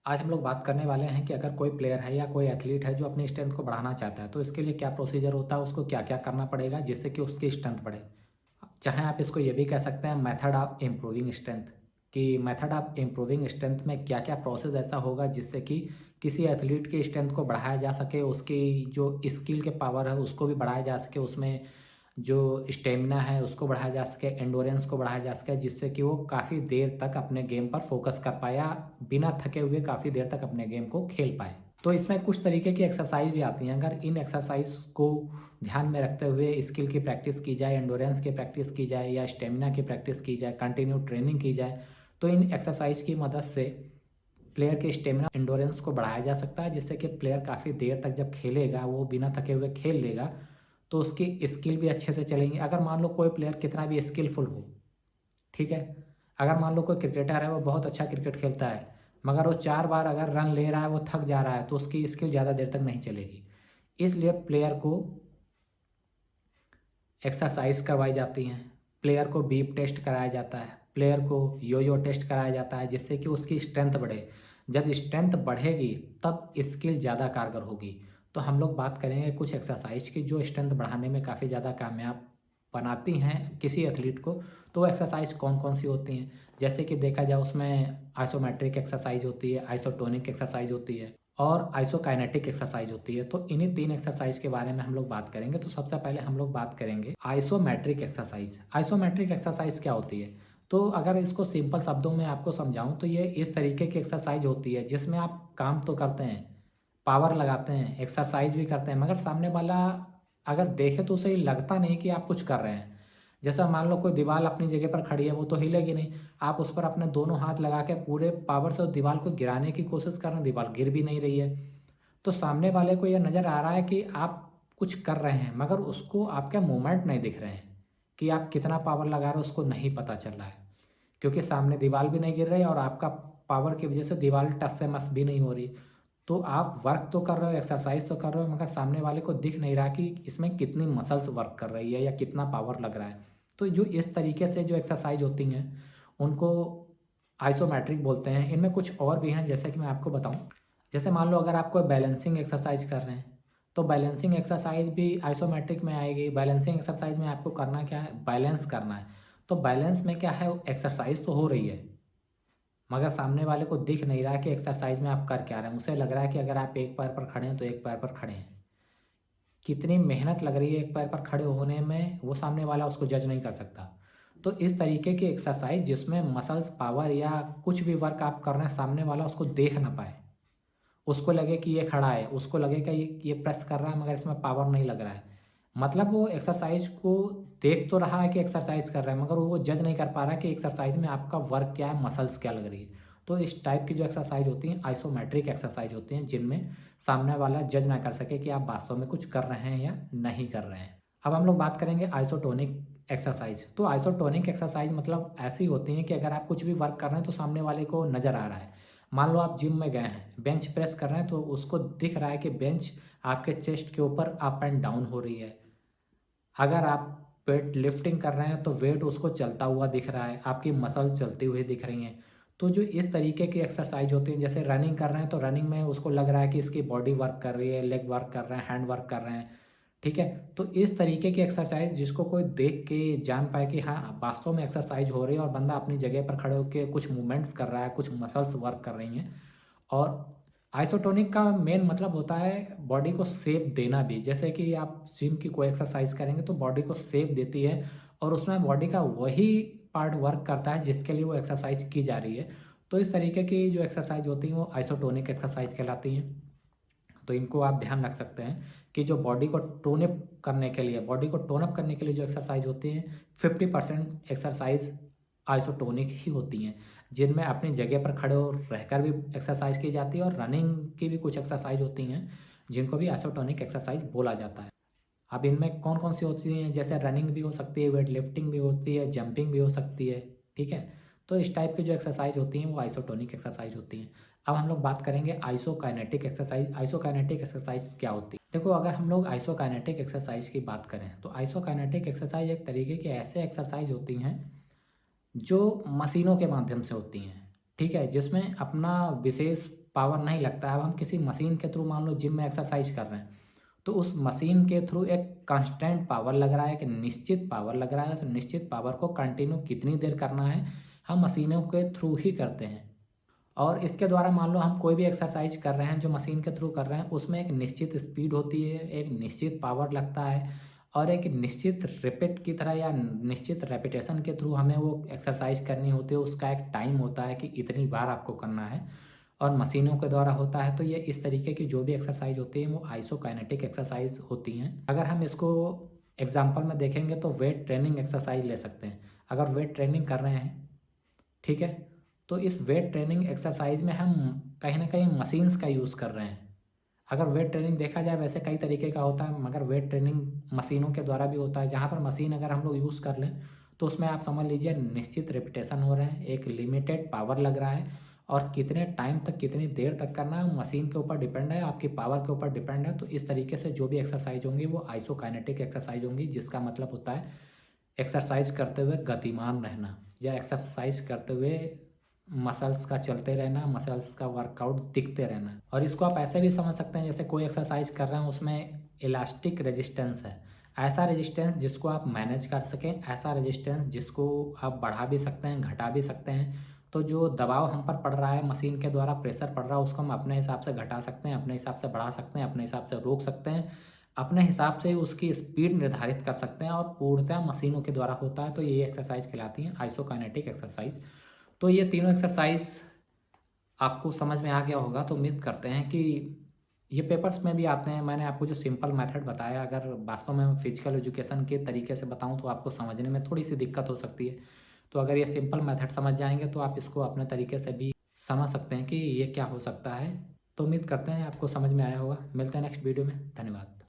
आज हम लोग बात करने वाले हैं कि अगर कोई प्लेयर है या कोई एथलीट है जो अपनी स्ट्रेंथ को बढ़ाना चाहता है तो इसके लिए क्या प्रोसीजर होता है, उसको क्या क्या करना पड़ेगा जिससे कि उसकी स्ट्रेंथ बढ़े। चाहे आप इसको ये भी कह सकते हैं मेथड ऑफ इम्प्रूविंग स्ट्रेंथ, कि मेथड ऑफ इम्प्रूविंग स्ट्रेंथ में क्या क्या प्रोसेस ऐसा होगा जिससे कि किसी एथलीट की स्ट्रेंथ को बढ़ाया जा सके, उसकी जो स्किल के पावर है उसको भी बढ़ाया जा सके, उसमें जो स्टेमिना है उसको बढ़ाया जा सके, एंडोरेंस को बढ़ाया जा सके, जिससे कि वो काफ़ी देर तक अपने गेम पर फोकस कर पाए या बिना थके हुए काफ़ी देर तक अपने गेम को खेल पाए। तो इसमें कुछ तरीके की एक्सरसाइज भी आती हैं। अगर इन एक्सरसाइज को ध्यान में रखते हुए स्किल की प्रैक्टिस की जाए, एंडोरेंस की प्रैक्टिस की जाए या स्टेमिना की प्रैक्टिस की जाए, कंटिन्यू ट्रेनिंग की जाए, तो इन एक्सरसाइज की मदद से प्लेयर के स्टेमिना एंडोरेंस को बढ़ाया जा सकता है, जिससे कि प्लेयर काफ़ी देर तक जब खेलेगा वो बिना थके हुए खेल लेगा, तो उसकी स्किल भी अच्छे से चलेंगी। अगर मान लो कोई प्लेयर कितना भी स्किलफुल हो, ठीक है, अगर मान लो कोई क्रिकेटर है वो बहुत अच्छा क्रिकेट खेलता है, मगर वो 4 बार अगर रन ले रहा है वो थक जा रहा है, तो उसकी स्किल ज़्यादा देर तक नहीं चलेगी। इसलिए प्लेयर को एक्सरसाइज करवाई जाती हैं, प्लेयर को बीप टेस्ट कराया जाता है, प्लेयर को यो यो टेस्ट कराया जाता है, जिससे कि उसकी स्ट्रेंथ बढ़े। जब स्ट्रेंथ बढ़ेगी तब स्किल ज़्यादा कारगर होगी। तो हम लोग बात करेंगे कुछ एक्सरसाइज की जो स्ट्रेंथ बढ़ाने में काफ़ी ज़्यादा कामयाब बनाती हैं किसी एथलीट को। तो वो एक्सरसाइज कौन कौन सी होती हैं, जैसे कि देखा जाए उसमें आइसोमेट्रिक एक्सरसाइज होती है, आइसोटोनिक एक्सरसाइज होती है और आइसोकाइनेटिक एक्सरसाइज होती है। तो इन्हीं 3 एक्सरसाइज के बारे में हम लोग बात करेंगे। तो सबसे पहले हम लोग बात करेंगे आइसोमेट्रिक एक्सरसाइज। आइसोमेट्रिक एक्सरसाइज क्या होती है? तो अगर इसको सिंपल शब्दों में आपको समझाऊं तो ये इस तरीके की एक्सरसाइज होती है जिसमें आप काम तो करते हैं, पावर लगाते हैं, एक्सरसाइज भी करते हैं, मगर सामने वाला अगर देखे तो उसे लगता नहीं कि आप कुछ कर रहे हैं। जैसा मान लो कोई दीवार अपनी जगह पर खड़ी है, वो तो हिलेगी नहीं। आप उस पर अपने दोनों हाथ लगा के पूरे पावर से उस दीवार को गिराने की कोशिश कर रहे हैं, दीवार गिर भी नहीं रही है। तो सामने वाले को यह नज़र आ रहा है कि आप कुछ कर रहे हैं, मगर उसको आपके मूवमेंट नहीं दिख रहे हैं कि आप कितना पावर लगा रहे हो, उसको नहीं पता चल रहा है, क्योंकि सामने दीवार भी नहीं गिर रही और आपका पावर की वजह से दीवार टस से मस भी नहीं हो रही। तो आप वर्क तो कर रहे हो, एक्सरसाइज तो कर रहे हो, मगर सामने वाले को दिख नहीं रहा कि इसमें कितनी मसल्स वर्क कर रही है या कितना पावर लग रहा है। तो जो इस तरीके से जो एक्सरसाइज होती हैं उनको आइसोमेट्रिक बोलते हैं। इनमें कुछ और भी हैं, जैसे कि मैं आपको बताऊं। जैसे मान लो अगर आप कोई बैलेंसिंग एक्सरसाइज कर रहे हैं तो बैलेंसिंग एक्सरसाइज भी आइसोमेट्रिक में आएगी। बैलेंसिंग एक्सरसाइज में आपको करना क्या है, बैलेंस करना है। तो बैलेंस में क्या है, एक्सरसाइज तो हो रही है मगर सामने वाले को दिख नहीं रहा कि एक्सरसाइज में आप कर क्या रहे हैं। उसे लग रहा है कि अगर आप एक पैर पर खड़े हैं तो एक पैर पर खड़े हैं। कितनी मेहनत लग रही है एक पैर पर खड़े होने में, वो सामने वाला उसको जज नहीं कर सकता। तो इस तरीके की एक्सरसाइज जिसमें मसल्स पावर या कुछ भी वर्क आप कर रहे हैं, सामने वाला उसको देख ना पाए, उसको लगे कि ये खड़ा है, उसको लगे कि ये प्रेस कर रहा है मगर इसमें पावर नहीं लग रहा है। मतलब वो एक्सरसाइज को देख तो रहा है कि एक्सरसाइज कर रहा है, मगर वो जज नहीं कर पा रहा है कि एक्सरसाइज में आपका वर्क क्या है, मसल्स क्या लग रही है। तो इस टाइप की जो एक्सरसाइज होती हैं आइसोमेट्रिक एक्सरसाइज होती हैं, जिनमें सामने वाला जज ना कर सके कि आप वास्तव में कुछ कर रहे हैं या नहीं कर रहे हैं। अब हम लोग बात करेंगे आइसोटोनिक एक्सरसाइज। तो आइसोटोनिक एक्सरसाइज मतलब ऐसी होती हैं कि अगर आप कुछ भी वर्क कर रहे हैं तो सामने वाले को नज़र आ रहा है। मान लो आप जिम में गए हैं, बेंच प्रेस कर रहे हैं, तो उसको दिख रहा है कि बेंच आपके चेस्ट के ऊपर अप एंड डाउन हो रही है। अगर आप वेट लिफ्टिंग कर रहे हैं तो वेट उसको चलता हुआ दिख रहा है, आपकी मसल चलती हुई दिख रही हैं। तो जो इस तरीके की एक्सरसाइज होती है, जैसे रनिंग कर रहे हैं तो रनिंग में उसको लग रहा है कि इसकी बॉडी वर्क कर रही है, लेग वर्क कर रहे हैं, हैंड वर्क कर रहे हैं, ठीक है। तो इस तरीके की एक्सरसाइज जिसको कोई देख के जान पाए कि हाँ वास्तव में एक्सरसाइज हो रही है और बंदा अपनी जगह पर खड़े होकर कुछ मूवमेंट्स कर रहा है, कुछ मसल्स वर्क कर रही हैं। और आइसोटोनिक का मेन मतलब होता है बॉडी को शेप देना भी। जैसे कि आप जिम की कोई एक्सरसाइज करेंगे तो बॉडी को शेप देती है और उसमें बॉडी का वही पार्ट वर्क करता है जिसके लिए वो एक्सरसाइज की जा रही है। तो इस तरीके की जो एक्सरसाइज होती हैं वो आइसोटोनिक एक्सरसाइज कहलाती हैं। तो इनको आप ध्यान रख सकते हैं कि जो बॉडी को टोनअप करने के लिए, बॉडी को टोनअप करने के लिए जो एक्सरसाइज होती हैं 50% एक्सरसाइज आइसोटोनिक ही होती हैं, जिनमें अपनी जगह पर खड़े हो रहकर भी एक्सरसाइज की जाती है और रनिंग की भी कुछ एक्सरसाइज होती हैं जिनको भी आइसोटोनिक एक्सरसाइज बोला जाता है। अब इनमें कौन कौन सी होती हैं, जैसे रनिंग भी हो सकती है, वेट लिफ्टिंग भी होती है, जंपिंग भी हो सकती है, ठीक है। तो इस टाइप की जो एक्सरसाइज होती हैं वो आइसोटोनिक एक्सरसाइज होती हैं। अब हम लोग बात करेंगे आइसोकाइनेटिक एक्सरसाइज। आइसोकाइनेटिक एक्सरसाइज क्या होती है? देखो, अगर हम लोग आइसोकाइनेटिक एक्सरसाइज की बात करें तो आइसोकाइनेटिक एक्सरसाइज एक तरीके की ऐसे एक्सरसाइज होती हैं जो मशीनों के माध्यम से होती हैं, ठीक है, जिसमें अपना विशेष पावर नहीं लगता है। अब हम किसी मशीन के थ्रू मान लो जिम में एक्सरसाइज कर रहे हैं, तो उस मशीन के थ्रू एक कांस्टेंट पावर लग रहा है, एक निश्चित पावर लग रहा है। तो निश्चित पावर को कंटिन्यू कितनी देर करना है, हम मशीनों के थ्रू ही करते हैं। और इसके द्वारा मान लो हम कोई भी एक्सरसाइज कर रहे हैं जो मशीन के थ्रू कर रहे हैं, उसमें एक निश्चित स्पीड होती है, एक निश्चित पावर लगता है, और एक निश्चित रिपीट की तरह या निश्चित रेपिटेशन के थ्रू हमें वो एक्सरसाइज करनी होती है। उसका एक टाइम होता है कि इतनी बार आपको करना है, और मशीनों के द्वारा होता है। तो ये इस तरीके की जो भी एक्सरसाइज होती है वो आइसोकाइनेटिक एक्सरसाइज होती हैं। अगर हम इसको एग्जाम्पल में देखेंगे तो वेट ट्रेनिंग एक्सरसाइज ले सकते हैं। अगर वेट ट्रेनिंग कर रहे हैं, ठीक है, तो इस वेट ट्रेनिंग एक्सरसाइज में हम कहीं ना कहीं मशीन्स का यूज़ कर रहे हैं। अगर वेट ट्रेनिंग देखा जाए वैसे कई तरीके का होता है, मगर वेट ट्रेनिंग मशीनों के द्वारा भी होता है। जहाँ पर मशीन अगर हम लोग यूज़ कर लें तो उसमें आप समझ लीजिए निश्चित रेपिटेशन हो रहे हैं, एक लिमिटेड पावर लग रहा है, और कितने टाइम तक कितनी देर तक करना है मशीन के ऊपर डिपेंड है, आपकी पावर के ऊपर डिपेंड है। तो इस तरीके से जो भी एक्सरसाइज होंगी वो आइसोकाइनेटिक एक्सरसाइज होंगी, जिसका मतलब होता है एक्सरसाइज करते हुए गतिमान रहना, या एक्सरसाइज करते हुए मसल्स का चलते रहना, मसल्स का वर्कआउट दिखते रहना। और इसको आप ऐसे भी समझ सकते हैं जैसे कोई एक्सरसाइज कर रहे हैं उसमें इलास्टिक रेजिस्टेंस है, ऐसा रेजिस्टेंस जिसको आप मैनेज कर सकें, ऐसा रेजिस्टेंस जिसको आप बढ़ा भी सकते हैं, घटा भी सकते हैं। तो जो दबाव हम पर पड़ रहा है मशीन के द्वारा, प्रेशर पड़ रहा है, उसको हम अपने हिसाब से घटा सकते हैं, अपने हिसाब से बढ़ा सकते हैं, अपने हिसाब से रोक सकते हैं, अपने हिसाब से उसकी स्पीड निर्धारित कर सकते हैं, और पूर्णतः मशीनों के द्वारा होता है। तो ये एक्सरसाइज कहलाती हैं आइसोकाइनेटिक एक्सरसाइज। तो ये तीनों एक्सरसाइज आपको समझ में आ गया होगा। तो उम्मीद करते हैं कि ये पेपर्स में भी आते हैं। मैंने आपको जो सिंपल मेथड बताया, अगर वास्तव में फिजिकल एजुकेशन के तरीके से बताऊं तो आपको समझने में थोड़ी सी दिक्कत हो सकती है। तो अगर ये सिंपल मेथड समझ जाएंगे तो आप इसको अपने तरीके से भी समझ सकते हैं कि ये क्या हो सकता है। तो उम्मीद करते हैं आपको समझ में आया होगा। मिलते हैं नेक्स्ट वीडियो में। धन्यवाद।